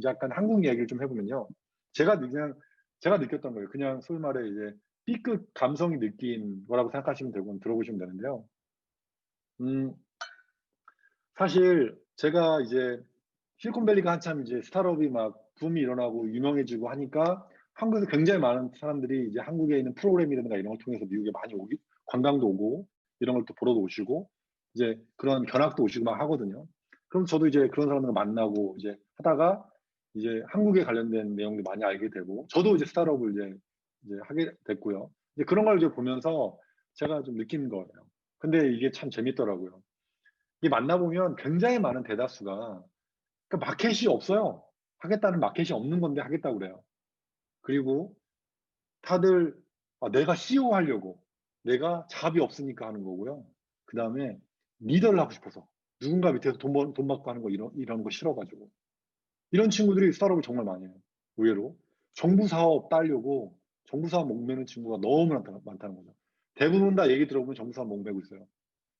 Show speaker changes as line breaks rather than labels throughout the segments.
이제 약간 한국 얘기를 좀 해보면요. 제가 느꼈던 거예요. 그냥 소위 말해 이제 B급 감성이 느낀 거라고 생각하시면 되고 들어보시면 되는데요. 음, 사실 제가 이제 실리콘밸리가 한참 이제 스타트업이 막 붐이 일어나고 유명해지고 하니까 한국에서 굉장히 많은 사람들이 이제 한국에 있는 프로그램이라든가 이런 걸 통해서 미국에 많이 관광도 오고 이런 걸 또 보러도 오시고 이제 그런 견학도 오시고 막 하거든요. 그럼 저도 이제 그런 사람들 만나고 이제 하다가 이제 한국에 관련된 내용도 많이 알게 되고 저도 이제 스타트업을 이제 하게 됐고요. 이제 그런 걸 이제 보면서 제가 좀 느낀 거예요. 근데 이게 참 재밌더라고요. 이게 만나보면 굉장히 많은 대다수가 그러니까 마켓이 없어요. 하겠다는 마켓이 없는 건데 하겠다고 그래요. 그리고 다들 내가 CEO 하려고 내가 잡이 없으니까 하는 거고요. 그 다음에 리더를 하고 싶어서 누군가 밑에서 돈 받고 하는 거 이런 거 싫어가지고 이런 친구들이 스타트업을 정말 많이 해요. 의외로 정부 사업 따려고 정부 사업 목매는 친구가 너무 많다는 거죠. 대부분 다 얘기 들어보면 정부 사업 목매고 있어요.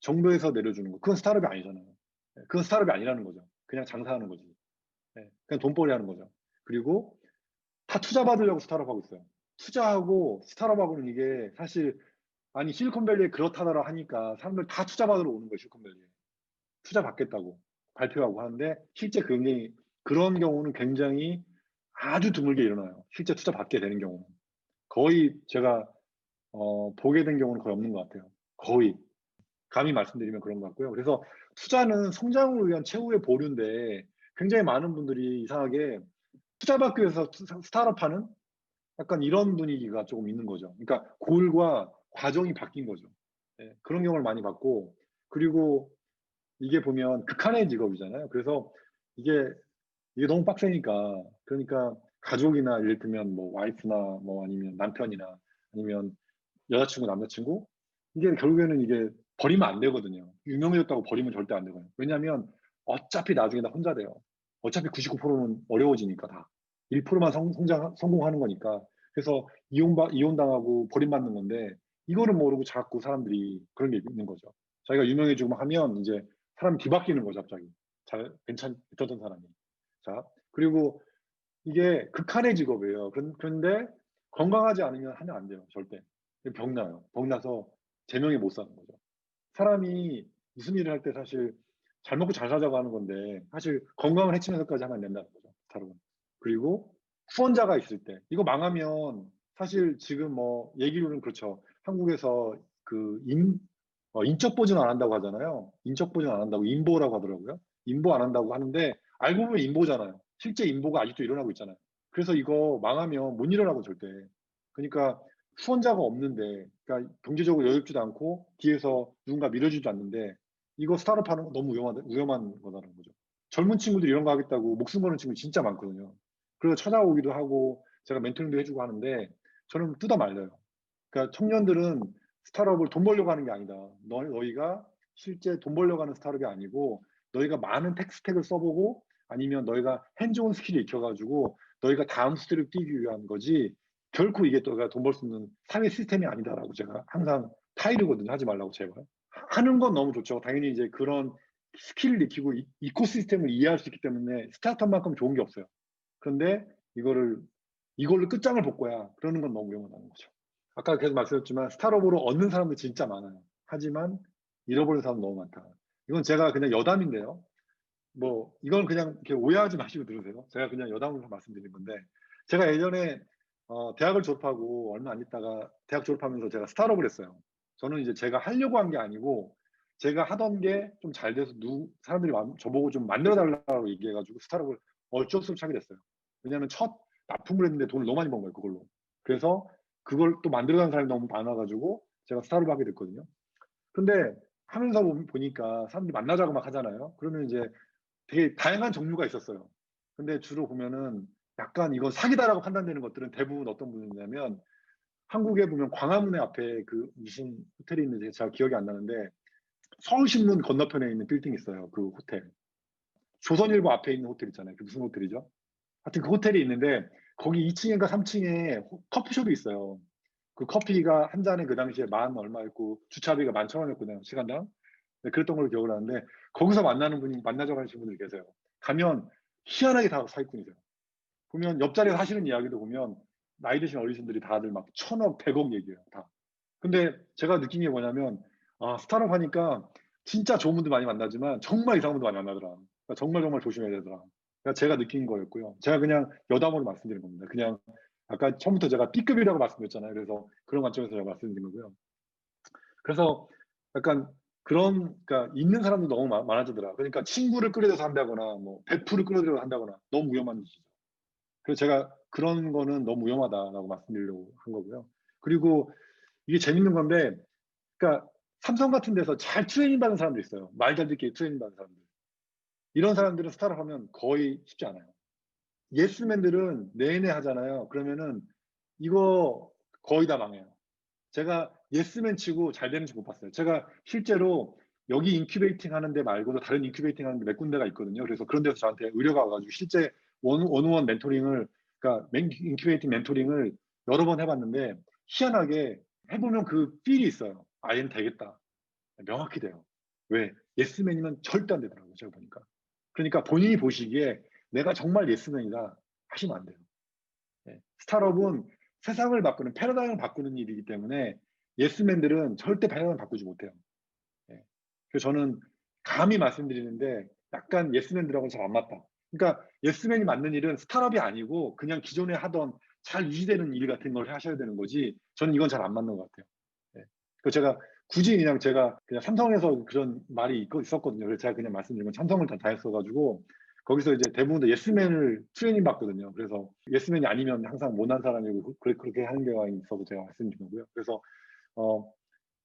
정부에서 내려주는 거 그건 스타트업이 아니잖아요. 그건 스타트업이 아니라는 거죠. 그냥 장사하는 거지. 그냥 돈벌이 하는 거죠. 그리고 다 투자 받으려고 스타트업 하고 있어요. 투자하고 스타트업하고는 이게 사실 아니 실리콘밸리에 그렇다더라 하니까 사람들 다 투자 받으러 오는 거예요. 실리콘밸리에. 투자 받겠다고 발표하고 하는데 실제 굉장히 그런 경우는 굉장히 아주 드물게 일어나요. 실제 투자 받게 되는 경우는. 거의 제가 보게 된 경우는 거의 없는 것 같아요. 거의. 감히 말씀드리면 그런 것 같고요. 그래서 투자는 성장을 위한 최후의 보류인데 굉장히 많은 분들이 이상하게 투자 받기 위해서 스타트업 하는 약간 이런 분위기가 조금 있는 거죠. 그러니까 골과 과정이 바뀐 거죠. 그런 경우를 많이 봤고 그리고 이게 보면 극한의 직업이잖아요. 그래서 이게 이게 너무 빡세니까 그러니까 가족이나 예를 들면 뭐 와이프나 뭐 아니면 남편이나 아니면 여자친구 남자친구 이게 결국에는 이게 버리면 안 되거든요. 유명해졌다고 버리면 절대 안 되거든요. 왜냐하면 어차피 나중에 다 혼자 돼요. 어차피 99%는 어려워지니까 다 1%만 성공하는 거니까 그래서 이혼당하고 버림받는 건데 이거를 모르고 자꾸 사람들이 그런 게 있는 거죠. 자기가 유명해지고 막 하면 이제 사람이 뒤바뀌는 거죠 갑자기. 잘 괜찮던 사람이. 자 그리고 이게 극한의 직업이에요. 그런데 건강하지 않으면 하면 안 돼요. 절대. 병나요. 병나서 제명에 못 사는 거죠. 사람이 무슨 일을 할 때 사실 잘 먹고 잘 살자고 하는 건데 사실 건강을 해치면서까지 하면 안 된다는 거죠. 다른. 그리고 후원자가 있을 때 이거 망하면 사실 지금 뭐 얘기로는 그렇죠. 한국에서 그 인적 보증 안 한다고 하잖아요. 인적 보증 안 한다고 인보라고 하더라고요. 인보 안 한다고 하는데 알고 보면 인보잖아요. 실제 인보가 아직도 일어나고 있잖아요. 그래서 이거 망하면 못 일어나고 절대. 그러니까 후원자가 없는데, 그러니까 경제적으로 여유롭지도 않고 뒤에서 누군가 밀어주지도 않는데 이거 스타트업 하는 거 너무 위험한 거다라는 거죠. 젊은 친구들이 이런 거 하겠다고 목숨 거는 친구 진짜 많거든요. 그래서 찾아오기도 하고 제가 멘토링도 해주고 하는데 저는 뜯어 말려요. 그러니까 청년들은 스타트업을 돈 벌려고 하는 게 아니다. 너희가 실제 돈 벌려고 하는 스타트업이 아니고 너희가 많은 텍스택을 써보고 아니면 너희가 핸즈온 스킬을 익혀가지고 너희가 다음 스텝을 뛰기 위한 거지 결코 이게 너가 돈 벌 수 있는 사회 시스템이 아니다라고 제가 항상 타이르거든요. 하지 말라고 제발. 하는 건 너무 좋죠. 당연히 이제 그런 스킬을 익히고 이코시스템을 이해할 수 있기 때문에 스타트업만큼 좋은 게 없어요. 그런데 이걸로 끝장을 볼 거야. 그러는 건 너무 위험하다는 거죠. 아까 계속 말씀드렸지만 스타트업으로 얻는 사람도 진짜 많아요. 하지만 잃어버리는 사람 너무 많다. 이건 제가 그냥 여담인데요. 뭐 이건 그냥 이렇게 오해하지 마시고 들으세요. 제가 그냥 여담으로 말씀드린 건데 제가 예전에 대학을 졸업하고 얼마 안 있다가 대학 졸업하면서 제가 스타트업을 했어요. 저는 이제 제가 하려고 한 게 아니고 제가 하던 게 좀 잘 돼서 사람들이 저보고 좀 만들어 달라고 얘기해가지고 스타트업을 어쩔 수 없이 하게 됐어요. 왜냐하면 첫 납품을 했는데 돈을 너무 많이 번 거예요. 그걸로. 그래서 그걸 또 만들어가는 사람이 너무 많아가지고 제가 스타트업을 하게 됐거든요. 근데 하면서 보니까 사람들이 만나자고 막 하잖아요. 그러면 이제 되게 다양한 종류가 있었어요. 근데 주로 보면은 약간 이건 사기다라고 판단되는 것들은 대부분 어떤 분이냐면 한국에 보면 광화문에 앞에 그 무슨 호텔이 있는지 제가 기억이 안 나는데 서울신문 건너편에 있는 빌딩 있어요. 그 호텔. 조선일보 앞에 있는 호텔 있잖아요. 그 무슨 호텔이죠? 하여튼 그 호텔이 있는데 거기 2층인가 3층에 커피숍이 있어요. 그 커피가 한 잔에 그 당시에 만 얼마였고 주차비가 11,000원이었거든요. 시간당. 네, 그랬던 걸로 기억을 하는데 거기서 만나자고 하시는 분들이 계세요. 가면 희한하게 다 사기꾼이세요. 보면 옆자리에서 하시는 이야기도 보면 나이 드신 어르신들이 다들 막 1,000억, 100억 얘기해요, 다. 근데 제가 느낀 게 뭐냐면 스타트업 하니까 진짜 좋은 분들 많이 만나지만 정말 이상한 분들 많이 만나더라. 그러니까 정말 정말 조심해야 되더라. 그러니까 제가 느낀 거였고요. 제가 그냥 여담으로 말씀드린 겁니다. 그냥 아까 처음부터 제가 B급이라고 말씀드렸잖아요. 그래서 그런 관점에서 제가 말씀드린 거고요. 그래서 약간 그런 그러니까 있는 사람도 너무 많아지더라. 그러니까 친구를 끌어들여서 한다거나 뭐 베프를 끌어들여서 한다거나 너무 위험한 짓이죠. 그래서 제가 그런 거는 너무 위험하다라고 말씀드리려고 한 거고요. 그리고 이게 재밌는 건데 그러니까 삼성 같은 데서 잘 트레이닝 받은 사람도 있어요. 말 잘 듣게 트레이닝 받은 사람들. 이런 사람들은 스타트업 하면 거의 쉽지 않아요. 예스맨들은 내내 하잖아요. 그러면은 이거 거의 다 망해요. 제가 예스맨 치고 잘 되는지 못 봤어요. 제가 실제로 여기 인큐베이팅 하는 데 말고도 다른 인큐베이팅 하는 데 몇 군데가 있거든요. 그래서 그런 데서 저한테 의뢰가 와가지고 실제 원오원 멘토링을, 그러니까 인큐베이팅 멘토링을 여러 번 해봤는데 희한하게 해보면 그 필이 있어요. 아, 얘는 되겠다. 명확히 돼요. 왜? 예스맨이면 절대 안 되더라고요. 제가 보니까. 그러니까 본인이 보시기에 내가 정말 예스맨이다 하시면 안 돼요. 예. 스타트업은 세상을 바꾸는 패러다임을 바꾸는 일이기 때문에 예스맨들은 절대 패러다임을 바꾸지 못해요. 예. 그래서 저는 감히 말씀드리는데 약간 예스맨들하고 잘 안 맞다. 그러니까 예스맨이 맞는 일은 스타트업이 아니고 그냥 기존에 하던 잘 유지되는 일 같은 걸 하셔야 되는 거지 저는 이건 잘 안 맞는 것 같아요. 예. 그래서 제가 굳이 그냥 제가 그냥 삼성에서 그런 말이 있었거든요. 그래서 제가 그냥 말씀드린 건 삼성을 다 했어가지고 거기서 이제 대부분 다 예스맨을 트레이닝 받거든요. 그래서 예스맨이 아니면 항상 못난 사람이고 그렇게 하는 경우가 있어서 제가 말씀드린 거고요. 그래서 어,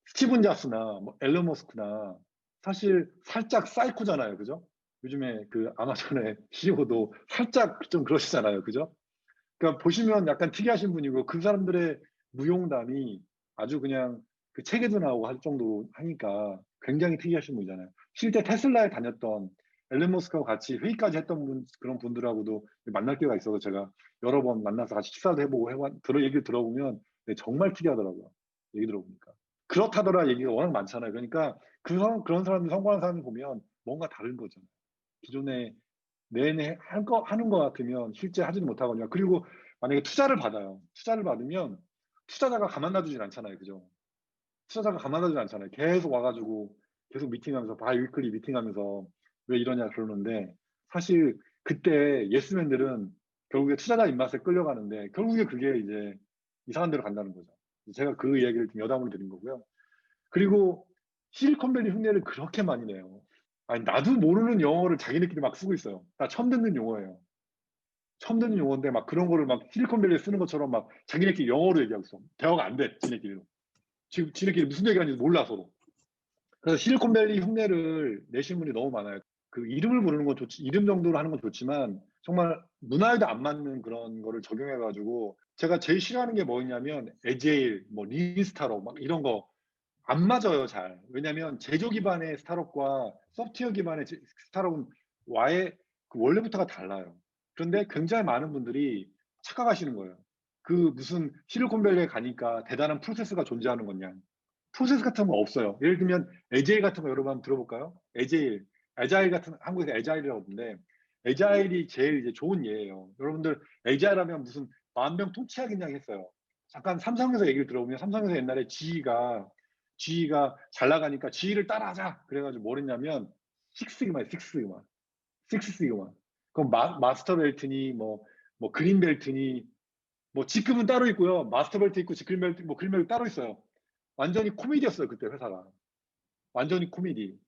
스티븐 잡스나 뭐 앨런 머스크나 사실 살짝 사이코잖아요. 그죠? 요즘에 그 아마존의 CEO도 살짝 좀 그러시잖아요. 그죠? 그러니까 보시면 약간 특이하신 분이고 그 사람들의 무용담이 아주 그냥 그 책에도 나오고 할 정도로 하니까 굉장히 특이하신 분이잖아요. 실제 테슬라에 다녔던 앨런 머스크하고 같이 회의까지 했던 그런 분들하고도 만날 때가 있어서 제가 여러 번 만나서 같이 식사도 해보고 얘기를 들어보면 네, 정말 특이하더라고요. 얘기 들어보니까. 그렇다더라 얘기가 워낙 많잖아요. 그러니까 그런 사람들 성공하는 사람들 보면 뭔가 다른 거죠. 기존에 내내 하는 것 같으면 실제 하지는 못하거든요. 그리고 만약에 투자를 받아요. 투자를 받으면 투자자가 가만 놔두진 않잖아요. 그죠? 투자자가 가만 놔두진 않잖아요. 계속 와가지고 계속 미팅하면서 바이위클리 미팅하면서 왜 이러냐 그러는데 사실 그때 예스맨들은 결국에 투자자 입맛에 끌려가는데 결국에 그게 이제 이상한 데로 간다는 거죠. 제가 그 이야기를 좀 여담으로 드린 거고요. 그리고 실리콘밸리 흉내를 그렇게 많이 내요. 아니, 나도 모르는 영어를 자기네끼리 막 쓰고 있어요. 나 처음 듣는 용어예요. 처음 듣는 용어인데 막 그런 거를 막 실리콘밸리에 쓰는 것처럼 막 자기네끼리 영어로 얘기하고 있어. 대화가 안 돼, 지네끼리도. 지금 지네끼리 무슨 얘기하는지 몰라, 서로. 그래서 실리콘밸리 흉내를 내신 분이 너무 많아요. 그 이름을 부르는 건 좋지, 이름 정도로 하는 건 좋지만 정말 문화에도 안 맞는 그런 거를 적용해가지고 제가 제일 싫어하는 게 뭐였냐면 에제일, 뭐 린스타로 막 이런 거 안 맞아요, 잘. 왜냐면 제조 기반의 스타트업과 소프트웨어 기반의 스타트업은 와의 그 원래부터가 달라요. 그런데 굉장히 많은 분들이 착각하시는 거예요. 그 무슨 실리콘밸리에 가니까 대단한 프로세스가 존재하는 거냐. 프로세스 같은 거 없어요. 예를 들면 에제일 같은 거 여러분 한번 들어볼까요? 에제일, 에자일 같은 한국에서 에자일이라고 하는데 에자일이 제일 이제 좋은 예예요. 여러분들 에자일 하면 무슨 만병통치약이냐 했어요. 잠깐 삼성에서 얘기를 들어보면 삼성에서 옛날에 지희가 잘 나가니까 지희를 따라하자. 그래가지고 뭘 했냐면 식스시그마예요. 식스시그마. 식스시그마. 그럼 마스터 벨트니 뭐 그린 벨트니 뭐 직급은 따로 있고요. 마스터 벨트 있고 그린 벨트 뭐 그린 벨트 따로 있어요. 완전히 코미디였어요. 그때 회사가. 완전히 코미디.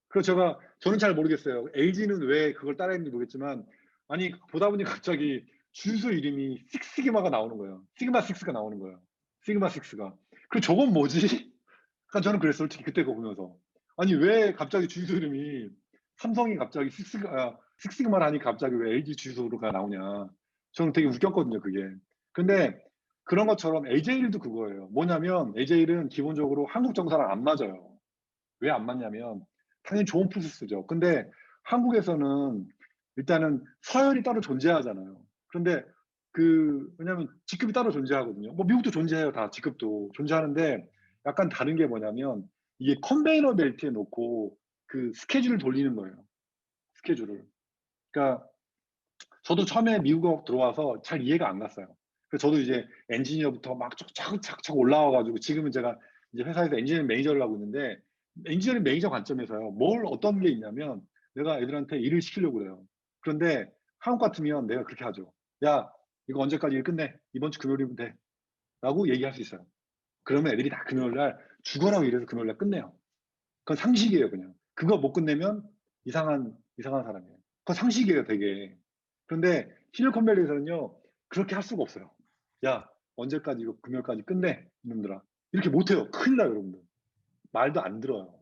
그래서 저는 잘 모르겠어요. LG는 왜 그걸 따라했는지 모르겠지만 아니 보다 보니 갑자기 주소 이름이 식스시그마가 나오는 거예요. 시그마 6가 나오는 거예요. 시그마 6가. 그리고 저건 뭐지? 그러니까 저는 그랬어요. 솔직히 그때 그거 보면서. 아니 왜 갑자기 주소 이름이 삼성이 갑자기 식스시그마를 하니 갑자기 왜 LG 주소가 나오냐. 저는 되게 웃겼거든요. 그게. 근데 그런 것처럼 AJ일도 그거예요. 뭐냐면 AJ일은 기본적으로 한국 정사랑 안 맞아요. 왜 안 맞냐면 당연히 좋은 프로세스죠. 근데 한국에서는 일단은 서열이 따로 존재하잖아요. 그런데 왜냐면 직급이 따로 존재하거든요. 뭐 미국도 존재해요. 다 직급도 존재하는데 약간 다른 게 뭐냐면 이게 컨베이너 벨트에 놓고 그 스케줄을 돌리는 거예요. 스케줄을. 그러니까 저도 처음에 미국 들어와서 잘 이해가 안 갔어요. 그래서 저도 이제 엔지니어부터 막 차근차근 올라와 가지고 지금은 제가 이제 회사에서 엔지니어링 매니저를 하고 있는데 엔지니어링 매니저 관점에서요. 뭘 어떤 게 있냐면 내가 애들한테 일을 시키려고 그래요. 그런데 한국 같으면 내가 그렇게 하죠. "야 이거 언제까지 일 끝내. 이번 주 금요일이면 돼." 라고 얘기할 수 있어요. 그러면 애들이 다 금요일 날 죽어라고 일해서 금요일 날 끝내요. 그건 상식이에요 그냥. 그거 못 끝내면 이상한 사람이에요. 그건 상식이에요 되게. 그런데 실리콘밸리에서는요 그렇게 할 수가 없어요. "야 언제까지 이거 금요일까지 끝내 이놈들아." 이렇게 못 해요. 큰일 나요 여러분들. 말도 안 들어요.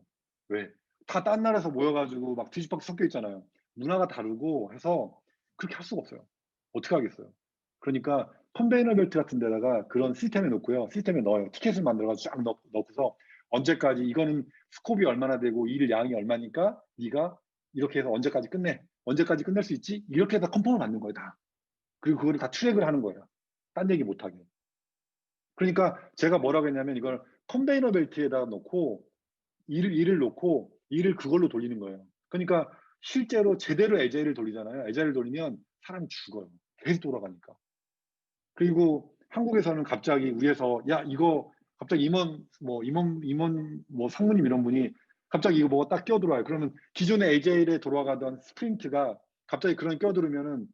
왜? 다 딴 나라에서 모여 가지고 막 뒤죽박죽 섞여 있잖아요. 문화가 다르고 해서 그렇게 할 수가 없어요. 어떻게 하겠어요. 그러니까 컨베이너 벨트 같은 데다가 그런 시스템에 놓고요. 시스템에 넣어요. 티켓을 만들어 가지고 쫙 넣고서 언제까지 이거는 스코프이 얼마나 되고 일 양이 얼마니까 네가 이렇게 해서 언제까지 끝내. 언제까지 끝낼 수 있지? 이렇게 해서 컨펌을 받는 거예요 다. 그리고 그거를 다 트랙을 하는 거예요. 딴 얘기 못 하게. 그러니까 제가 뭐라고 했냐면 이걸 컨베이너 벨트에다가 놓고 일을 놓고 일을 그걸로 돌리는 거예요. 그러니까 실제로 제대로 에자일을 돌리잖아요. 에자일을 돌리면 사람이 죽어요. 계속 돌아가니까. 그리고 한국에서는 갑자기 위에서 "야 이거" 갑자기 임원 뭐 상무님 이런 분이 갑자기 이거 뭐가 딱 끼어들어와요. 그러면 기존의 에자일에 돌아가던 스프린트가 갑자기 그런 끼어들으면은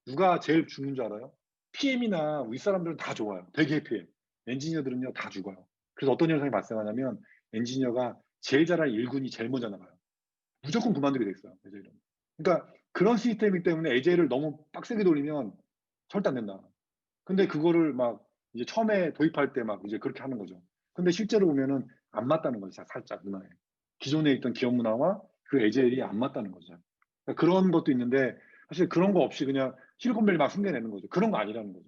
누가 제일 죽는 줄 알아요? PM이나 윗사람들은 다 좋아요. 되게 해피해. 엔지니어들은요 다 죽어요. 그래서 어떤 현상이 발생하냐면 엔지니어가 제일 잘하는 일군이 제일 먼저 나가요. 무조건 그만두게 돼 있어요, 에자일은. 그러니까 그런 시스템이기 때문에 에자일을 너무 빡세게 돌리면 절대 안 된다. 근데 그거를 막 이제 처음에 도입할 때 막 이제 그렇게 하는 거죠. 근데 실제로 보면은 안 맞다는 거죠, 살짝 문화에. 기존에 있던 기업 문화와 그 에자일이 안 맞다는 거죠. 그러니까 그런 것도 있는데 사실 그런 거 없이 그냥 실리콘밸리 막 흉내내는 거죠. 그런 거 아니라는 거죠.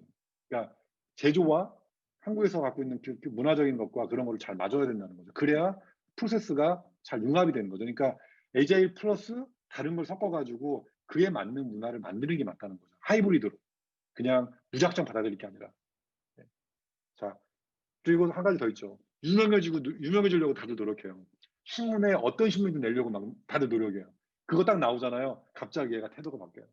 그러니까 제조와 한국에서 갖고 있는 그 문화적인 것과 그런 거를 잘 맞아야 된다는 거죠. 그래야 프로세스가 잘 융합이 되는 거죠. 그러니까 에자일 플러스 다른 걸 섞어 가지고 그에 맞는 문화를 만드는 게 맞다는 거죠. 하이브리드로. 그냥 무작정 받아들일 게 아니라. 네. 자, 그리고 한 가지 더 있죠. 유명해지려고 다들 노력해요. 신문에 어떤 신문이든 내려고 막 다들 노력해요. 그거 딱 나오잖아요. 갑자기 얘가 태도가 바뀌어요.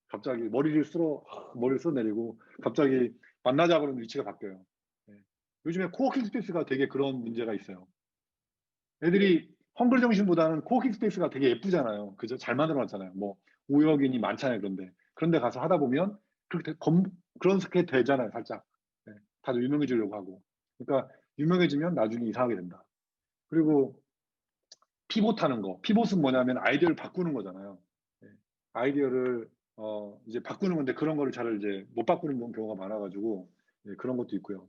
갑자기 머리를 쓸어내리고 갑자기 만나자 그러는 위치가 바뀌어요. 네. 요즘에 코워킹 스페이스가 되게 그런 문제가 있어요. 애들이 헝글 정신보다는 코워킹 스페이스가 되게 예쁘잖아요. 그죠? 잘 만들어 놨잖아요. 뭐 5억인이 많잖아요, 그런데. 그런데 가서 하다 보면 그렇게 그런 게 되잖아요, 살짝. 네. 다들 유명해지려고 하고. 그러니까 유명해지면 나중에 이상하게 된다. 그리고 피봇하는 거. 피봇은 뭐냐면 아이디어를 바꾸는 거잖아요. 네. 아이디어를 이제 바꾸는 건데 그런 거를 잘 이제 못 바꾸는 경우가 많아 가지고 네, 그런 것도 있고요.